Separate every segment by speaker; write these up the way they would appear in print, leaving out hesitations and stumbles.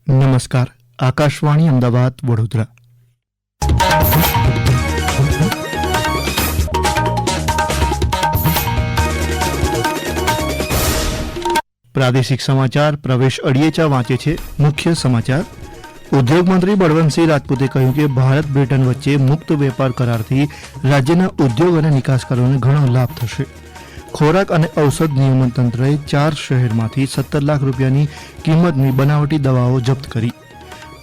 Speaker 1: નમસ્કાર. આકાશવાણી અમદાવાદ વડોદરા. પ્રાદેશિક સમાચાર પ્રવેશ અડિયેચા વાંચે છે. મુખ્ય સમાચાર. ઉદ્યોગ મંત્રી બળવંતસિંહ રાજપૂતે કહ્યું કે ભારત બ્રિટન વચ્ચે મુક્ત વેપાર કરારથી રાજ્યના ઉદ્યોગ અને નિકાસકારોને ઘણો લાભ થશે. ખોરાક અને ઔષધ નિયમન તંત્રએ 4 શહેરમાંથી 17 લાખ રૂપિયાની કિંમતની બનાવટી દવાઓ જપ્ત કરી.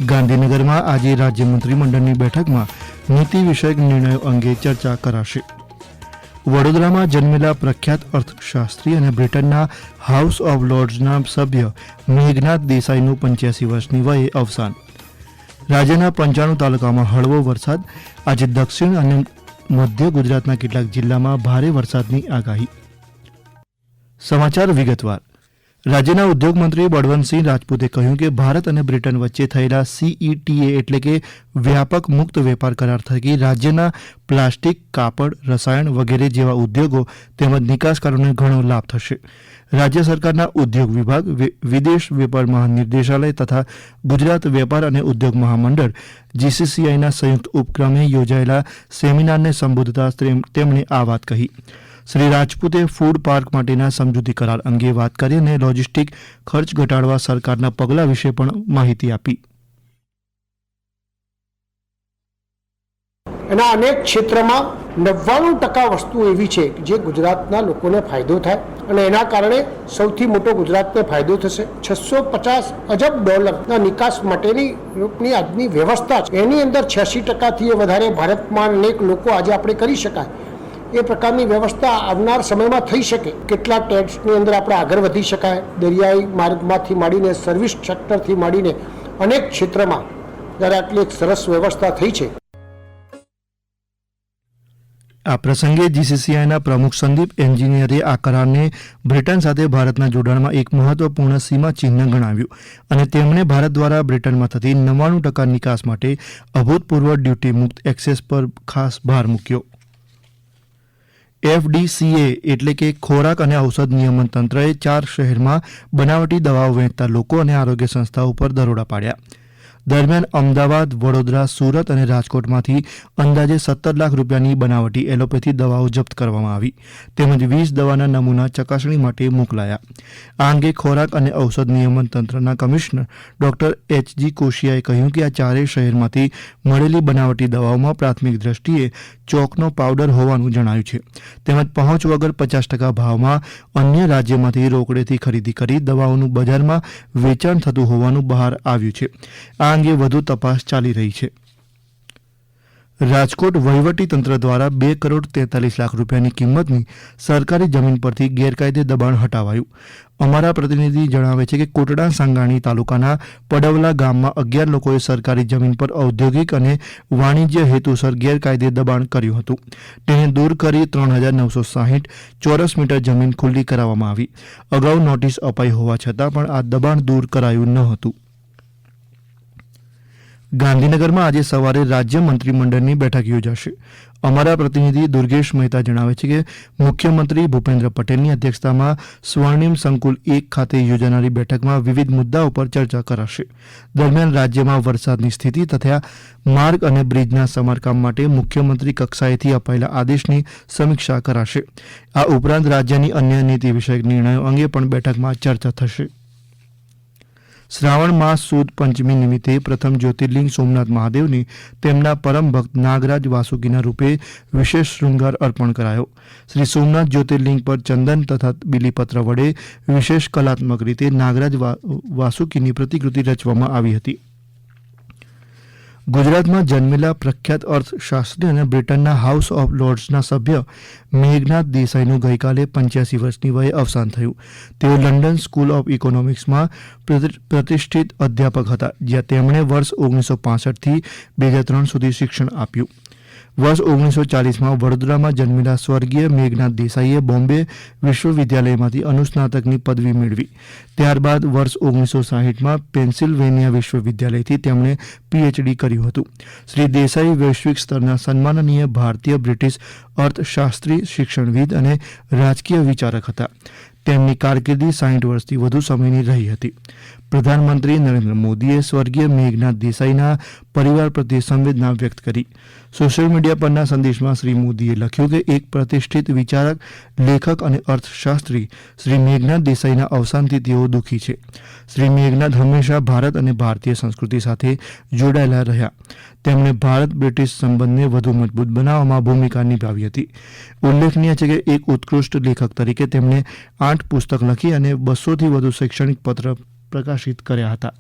Speaker 1: ગાંધીનગરમાં આજે રાજ્ય મંત્રીમંડળની બેઠકમાં નીતિ વિષયક નિર્ણયો અંગે ચર્ચા કરાશે. વડોદરામાં જન્મેલા પ્રખ્યાત અર્થશાસ્ત્રી અને બ્રિટનના હાઉસ ઓફ લોર્ડ્સના સભ્ય મેઘનાથ દેસાઈનું 85 વર્ષની વયે અવસાન. રાજ્યના 95 તાલુકામાં હળવો વરસાદ. આજે દક્ષિણ અને મધ્ય ગુજરાતના કેટલાક જિલ્લામાં ભારે વરસાદની આગાહી. સમાચાર વિગતવાર. રાજ્યના ઉદ્યોગ મંત્રી બળવંતસિંહ રાજપૂતે કહ્યું કે ભારત અને બ્રિટન વચ્ચે થયેલા CETA એટલે કે વ્યાપક મુક્ત વેપાર કરાર થકી રાજ્યના પ્લાસ્ટિક, કાપડ, રસાયણ વગેરે જેવા ઉદ્યોગો તેમજ નિકાસકારોને ઘણો લાભ થશે. રાજ્ય સરકારના ઉદ્યોગ વિભાગ, વિદેશ વેપાર મહાનિર્દેશાલય તથા ગુજરાત વેપાર અને ઉદ્યોગ મહામંડળ GCCIના સંયુક્ત ઉપક્રમે યોજાયેલા સેમિનારને સંબોધતા તેમણે આ વાત કહી. શ્રી રાજપૂતે ફૂડ પાર્ક માટેના સમજૂતી કરાર અંગે વાત કરી અને લોજિસ્ટિક ખર્ચ ઘટાડવા સરકારના પગલાં વિશે પણ માહિતી આપી.
Speaker 2: એના અનેક ક્ષેત્રમાં 99% વસ્તુ એવી છે જે ગુજરાતના લોકોને ફાયદો થાય અને એના કારણે સૌથી મોટો ગુજરાતને ફાયદો થશે. $650 અજબ નિકાસ માટેની આજની વ્યવસ્થા છે. એની અંદર 86%થી વધારે ભારતમાં અનેક લોકો આજે આપણે કરી શકાય એ પ્રકારની વ્યવસ્થા આવનાર સમયમાં થઈ શકે. કેટલા ટેક્સની અંદર આપણે આગળ વધી શકાય. દરિયાઈ માર્ગમાંથી માંડીને સર્વિસ સેક્ટરથી માંડીને અનેક ક્ષેત્રમાં જ્યારે આટલી એક સરસ વ્યવસ્થા થઈ છે.
Speaker 1: આ પ્રસંગે GCCIના પ્રમુખ સંદીપ એન્જિનિયરે આ કરારને બ્રિટન સાથે ભારતના જોડાણમાં એક મહત્વપૂર્ણ સીમા ચિહ્ન ગણાવ્યું અને તેમણે ભારત દ્વારા બ્રિટનમાં થતી 99% નિકાસ માટે અભૂતપૂર્વ ડ્યુટી મુક્ત એક્સેસ પર ખાસ ભાર મૂક્યો. FDCA એટલે કે ખોરાક અને ઔષધ નિયમન તંત્રએ 4 શહેરમાં બનાવટી દવાઓ વેચતા લોકો અને આરોગ્ય સંસ્થાઓ ઉપર દરોડા પાડ્યા. દરમિયાન અમદાવાદ, વડોદરા, સુરત અને રાજકોટમાંથી અંદાજે 17 લાખ રૂપિયાની બનાવટી એલોપેથી દવાઓ જપ્ત કરવામાં આવી તેમજ 20 દવાના નમૂના ચકાસણી માટે મોકલાયા. આ અંગે ખોરાક અને ઔષધ નિયમન તંત્રના કમિશનર ડોક્ટર HG કોશિયાએ કહ્યું કે આ 4 શહેરમાંથી મળેલી બનાવટી દવાઓમાં પ્રાથમિક દ્રષ્ટિએ ચોકનો પાવડર હોવાનું જણાયું છે તેમજ પહોંચ વગર 50% ભાવમાં અન્ય રાજ્યમાંથી રોકડેથી ખરીદી કરી દવાઓનું બજારમાં વેચાણ થતું હોવાનું બહાર આવ્યું છે. આ અંગે વધુ તપાસ ચાલી રહી છે. રાજકોટ વહીવટી તંત્ર દ્વારા 2 કરોડ 43 લાખ રૂપિયાની કિંમતની સરકારી જમીન પરથી ગેરકાયદે દબાણ હટાવાયું. અમારા પ્રતિનિધિ જણાવે છે કે કોટડા સાંગાણી તાલુકાના પડવલા ગામમાં 11 લોકોએ સરકારી જમીન પર ઔદ્યોગિક અને વાણિજ્ય હેતુસર ગેરકાયદે દબાણ કર્યું હતું. તેને દૂર કરી 3960 ચોરસ મીટર જમીન ખુલ્લી કરાવવામાં આવી. અગાઉ નોટિસ અપાઈ હોવા છતાં પણ આ દબાણ દૂર કરાયું ન હતું. ગાંધીનગરમાં આજે સવારે રાજ્ય મંત્રીમંડળની બેઠક યોજાશે. અમારા પ્રતિનિધિ દુર્ગેશ મહેતા જણાવે છે કે મુખ્યમંત્રી ભૂપેન્દ્ર પટેલની અધ્યક્ષતામાં સ્વર્ણિમ સંકુલ 1 ખાતે યોજાનારી બેઠકમાં વિવિધ મુદ્દાઓ પર ચર્ચા કરાશે. દરમિયાન રાજ્યમાં વરસાદની સ્થિતિ તથા માર્ગ અને બ્રિજના સમારકામ માટે મુખ્યમંત્રી કક્ષાએથી અપાયેલા આદેશની સમીક્ષા કરાશે. આ ઉપરાંત રાજ્યની અન્ય નીતિ વિષયક નિર્ણયો અંગે પણ બેઠકમાં ચર્ચા થશે. શ્રાવણ માસ સુદ પંચમી નિમિત્તે પ્રથમ જ્યોતિર્લિંગ સોમનાથ મહાદેવને તેમના પરમ ભક્ત નાગરાજ વાસુકીના રૂપે વિશેષ શૃંગાર અર્પણ કરાયો. શ્રી સોમનાથ જ્યોતિર્લિંગ પર ચંદન તથા બિલીપત્ર વડે વિશેષ કલાત્મક રીતે નાગરાજ વાસુકીની પ્રતિકૃતિ રચવામાં આવી હતી. ગુજરાતમાં જન્મેલા પ્રખ્યાત અર્થશાસ્ત્રી અને બ્રિટનના હાઉસ ઓફ લોર્ડ્સના સભ્ય મેઘનાથ દેસાઈનું ગઈકાલે 85 વર્ષની વયે અવસાન થયું. તેઓ લંડન સ્કૂલ ઓફ ઇકોનોમિક્સમાં પ્રતિષ્ઠિત અધ્યાપક હતા જ્યાં તેમણે વર્ષ 1965થી 2003 સુધી શિક્ષણ આપ્યું. વર્ષ 1940માં વડોદરામાં જન્મેલા સ્વર્ગીય મેઘનાથ દેસાઈએ બોમ્બે વિશ્વવિદ્યાલયમાંથી અનુસ્નાતકની પદવી મેળવી. ત્યારબાદ વર્ષ 1960માં પેન્સિલ્વેનિયા વિશ્વવિદ્યાલયથી તેમણે PhD કર્યું હતું. શ્રી દેસાઈ વૈશ્વિક સ્તરના સન્માનનીય ભારતીય બ્રિટિશ અર્થશાસ્ત્રી, શિક્ષણવિદ અને રાજકીય વિચારક હતા. તેમની કારકિર્દી 60 વર્ષથી વધુ સમયની રહી હતી. પ્રધાનમંત્રી નરેન્દ્ર મોદીએ સ્વર્ગીય મેઘનાથ દેસાઈના પરિવાર પ્રત્યે સંવેદના વ્યક્ત કરી. સોશિયલ મીડિયા પરના સંદેશમાં શ્રી મોદીએ લખ્યું કે એક પ્રતિષ્ઠિત વિચારક, લેખક અને અર્થશાસ્ત્રી શ્રી મેઘનાથ દેસાઈના અવસાનથી તેઓ દુઃખી છે. શ્રી મેઘનાથ હંમેશા ભારત અને ભારતીય સંસ્કૃતિ સાથે જોડાયેલા રહ્યા. તેમણે ભારત બ્રિટિશ સંબંધને વધુ મજબૂત બનાવવામાં ભૂમિકા નિભાવી હતી. ઉલ્લેખનીય છે કે એક ઉત્કૃષ્ટ લેખક તરીકે તેમણે 8 પુસ્તક લખી અને 200થી વધુ શૈક્ષણિક પત્ર પ્રકાશિત કર્યા હતા.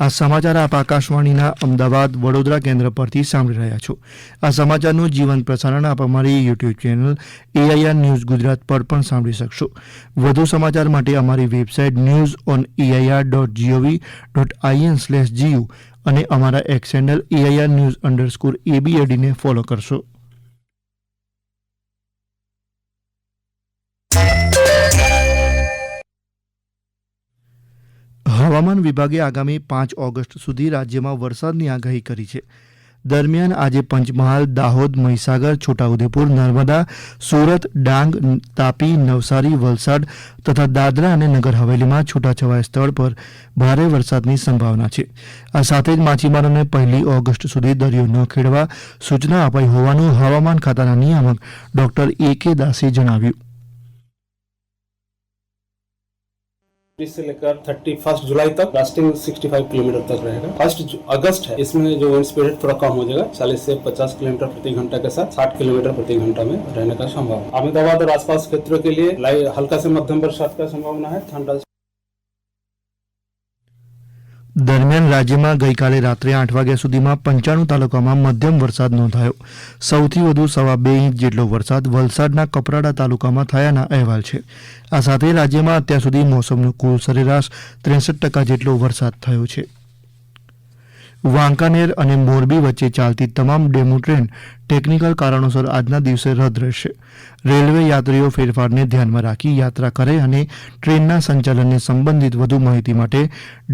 Speaker 1: આ સમાચાર આપ આકાશવાણીના અમદાવાદ વડોદરા કેન્દ્ર પરથી સાંભળી રહ્યા છો. આ સમાચારનું જીવંત પ્રસારણ આપ અમારી YouTube channel AIR news Gujarat પર પણ સાંભળી શકશો. વધુ સમાચાર માટે અમારી વેબસાઇટ news.air.gov.in/gu અને અમારા એક્સ હેન્ડલ AIR_news_ABAD ને ફોલો કરશો. હવામાન વિભાગે આગામી 5 ઓગસ્ટ સુધી રાજ્યમાં વરસાદની આગાહી કરી છે. દરમિયાન આજે પંચમહાલ, દાહોદ, મહીસાગર, છોટાઉદેપુર, નર્મદા, સુરત, ડાંગ, તાપી, નવસારી, વલસાડ તથા દાદરા અને નગર હવેલીમાં છૂટાછવાયા સ્થળ પર ભારે વરસાદની સંભાવના છે. આ સાથે જ માછીમારોને 1 ઓગસ્ટ સુધી દરિયો ન ખેડવા સૂચના અપાઈ હોવાનું હવામાન ખાતાના નિયામક ડોક્ટર AK દાસે જણાવ્યું.
Speaker 3: से लेकर 31 जुलाई तक लास्टिंग 65 किलोमीटर तक रहेगा. 1 अगस्त है, इसमें जो विंड स्पीड थोड़ा कम हो जाएगा, 40 से 50 किलोमीटर प्रति घंटा के साथ 60 किलोमीटर प्रति घंटा में रहने का संभावना. अहमदाबाद और आसपास क्षेत्रों के लिए हल्का से मध्यम बरसात का संभावना है. ठंडा.
Speaker 1: દરમિયાન રાજ્યમાં ગઈકાલે રાત્રે 8 વાગ્યા સુધીમાં 95 તાલુકામાં મધ્યમ વરસાદ નોંધાયો. સૌથી વધુ 2.5 ઇંચ જેટલો વરસાદ વલસાડના કપરાડા તાલુકામાં થયાના અહેવાલ છે. આ સાથે રાજ્યમાં અત્યાર સુધી મોસમનો કુલ સરેરાશ 63% જેટલો વરસાદ થયો છે. વાંકાનેર અને મોરબી વચ્ચે ચાલતી તમામ ડેમુ ટ્રેન ટેકનિકલ કારણોસર આજના દિવસે રદ રહેશે. રેલવે યાત્રીઓ ફેરફારને ધ્યાનમાં રાખી યાત્રા કરે અને ટ્રેનના સંચાલનને સંબંધિત વધુ માહિતી માટે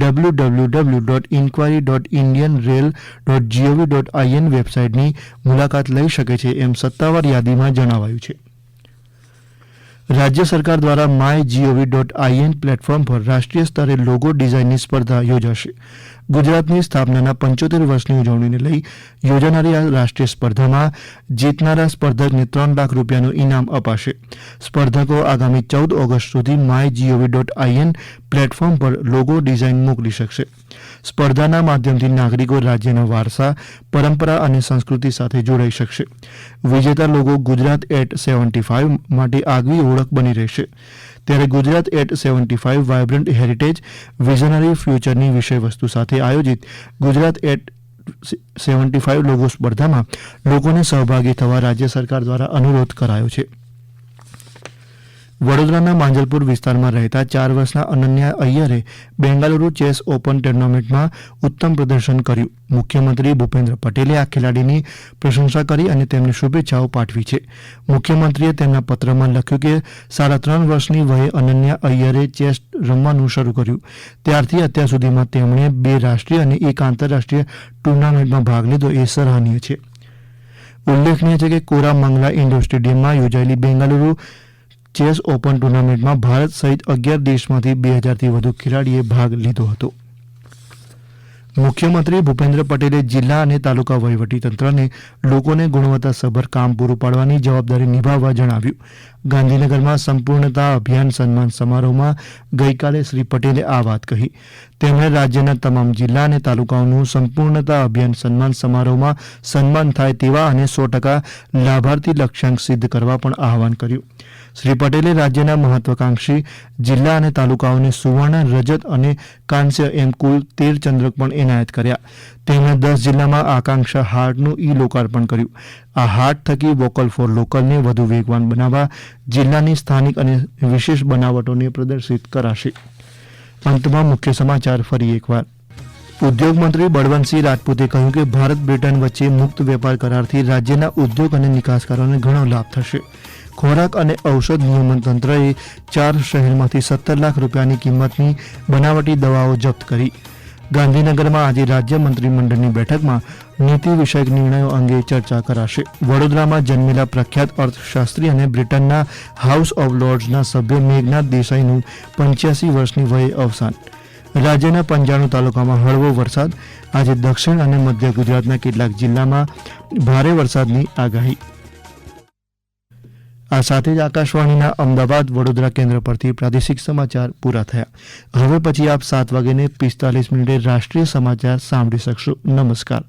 Speaker 1: www.inquiry.indianrail.gov.in વેબસાઇટની મુલાકાત લઈ શકે છે એમ સત્તાવાર યાદીમાં જણાવાયું છે. રાજ્ય સરકાર દ્વારા MyGov.in પ્લેટફોર્મ પર રાષ્ટ્રીય સ્તરે લોગો ડિઝાઇનની સ્પર્ધા યોજાશે. ગુજરાતની સ્થાપનાના 75 વર્ષની ઉજવણીને લઈ યોજાનારી આ રાષ્ટ્રીય સ્પર્ધામાં જીતનારા સ્પર્ધકને 3 લાખ રૂપિયાનું ઇનામ અપાશે. સ્પર્ધકો આગામી 14 ઓગસ્ટ સુધી MyGov.in પ્લેટફોર્મ પર લોગો ડિઝાઇન મોકલી શકશે. સ્પર્ધાના માધ્યમથી નાગરિકો રાજ્યના વારસા, પરંપરા અને સંસ્કૃતિ સાથે જોડાઈ શકશે. વિજેતા લોગો ગુજરાત @75 માટે આગવી ઓળખ બની રહેશે. ત્યારે ગુજરાત @75 વાયબ્રન્ટ હેરિટેજ વિઝનરી ફ્યુચરની વિષયવસ્તુ સાથે આયોજિત ગુજરાત @75 લોગો સ્પર્ધામાં લોકોને સહભાગી થવા રાજ્ય સરકાર દ્વારા અનુરોધ કરાયો છે. વડોદરાના માંજલપુર વિસ્તારમાં રહેતા 4 વર્ષના અનન્યા અય્યરે બેંગાલુરુ ચેસ ઓપન ટુર્નામેન્ટમાં ઉત્તમ પ્રદર્શન કર્યું. મુખ્યમંત્રી ભૂપેન્દ્ર પટેલે આ ખેલાડીની પ્રશંસા કરી અને તેમને શુભેચ્છાઓ પાઠવી છે. મુખ્યમંત્રીએ તેમના પત્રમાં લખ્યું કે 3.5 વર્ષની વયે અનન્યા અય્યરે ચેસ રમવાનું શરૂ કર્યું. ત્યારથી અત્યાર સુધીમાં તેમણે 2 રાષ્ટ્રીય અને 1 આંતરરાષ્ટ્રીય ટુર્નામેન્ટમાં ભાગ લીધો એ સરાહનીય છે. ઉલ્લેખનીય છે કે કોરામંગલા ઇન્ડોર સ્ટેડિયમમાં યોજાયેલી બેંગાલુરુ ચેસ ઓપન ટુર્નામેન્ટમાં ભારત સહિત 11 દેશમાંથી 2000થી વધુ ખેલાડીએ ભાગ લીધો હતો. મુખ્યમંત્રી ભૂપેન્દ્ર પટેલે જિલ્લા અને તાલુકા વહીવટીતંત્રને લોકોને ગુણવત્તાસભર કામ પૂરું પાડવાની જવાબદારી નિભાવવા જણાવ્યું. ગાંધીનગરમાં સંપૂર્ણતા અભિયાન સન્માન સમારોહમાં ગઈકાલે શ્રી પટેલે આ વાત કહી. તેમણે રાજ્યના તમામ જિલ્લા અને તાલુકાઓનું સંપૂર્ણતા અભિયાન સન્માન સમારોહમાં સન્માન થાય તેવા અને 100% લાભાર્થી લક્ષ્યાંક સિદ્ધ કરવા પણ આહવાન કર્યું. શ્રી પટેલે રાજ્યના મહત્વાકાંક્ષી જિલ્લા અને તાલુકાઓને સુવર્ણ, રજત અને કાંસ્ય એમ કુલ 13 ચંદ્રક પણ એનાયત કર્યા. તેમણે 10 જિલ્લામાં આકાંક્ષા હાટનું લોકાર્પણ કર્યું. આ હાટ થકી વોકલ ફોર લોકલને વધુ વેગવાન બનાવવા જિલ્લાની સ્થાનિક અને વિશેષ બનાવટોને પ્રદર્શિત કરાશે. અંતમાં મુખ્ય સમાચાર ફરી એકવાર. ઉદ્યોગ મંત્રી બળવંતસિંહ રાજપૂતે કહ્યું કે ભારત બ્રિટન વચ્ચે મુક્ત વેપાર કરારથી રાજ્યના ઉદ્યોગ અને નિકાસકારોને ઘણો લાભ થશે. ખોરાક અને ઔષધ નિયમન તંત્રએ 4 શહેરમાંથી 17 લાખ રૂપિયાની કિંમતની બનાવટી દવાઓ જપ્ત કરી. ગાંધીનગરમાં આજે રાજ્ય મંત્રીમંડળની બેઠકમાં નીતિ વિષયક નિર્ણયો અંગે ચર્ચા કરાશે. વડોદરામાં જન્મેલા પ્રખ્યાત અર્થશાસ્ત્રી અને બ્રિટનના હાઉસ ઓફ લોર્ડ્સના સભ્ય મેઘનાથ દેસાઈનું 85 વર્ષની વયે અવસાન. રાજ્યના 95 તાલુકામાં હળવો વરસાદ. આજે દક્ષિણ અને મધ્ય ગુજરાતના કેટલાક જિલ્લામાં ભારે વરસાદની આગાહી. આ સાથે જ આકાશવાણીના અમદાવાદ વડોદરા કેન્દ્ર પરથી પ્રાદેશિક સમાચાર પૂરા થયા. હવે પછી આપ 7:45 રાષ્ટ્રીય સમાચાર સાંભળી શકશો. નમસ્કાર.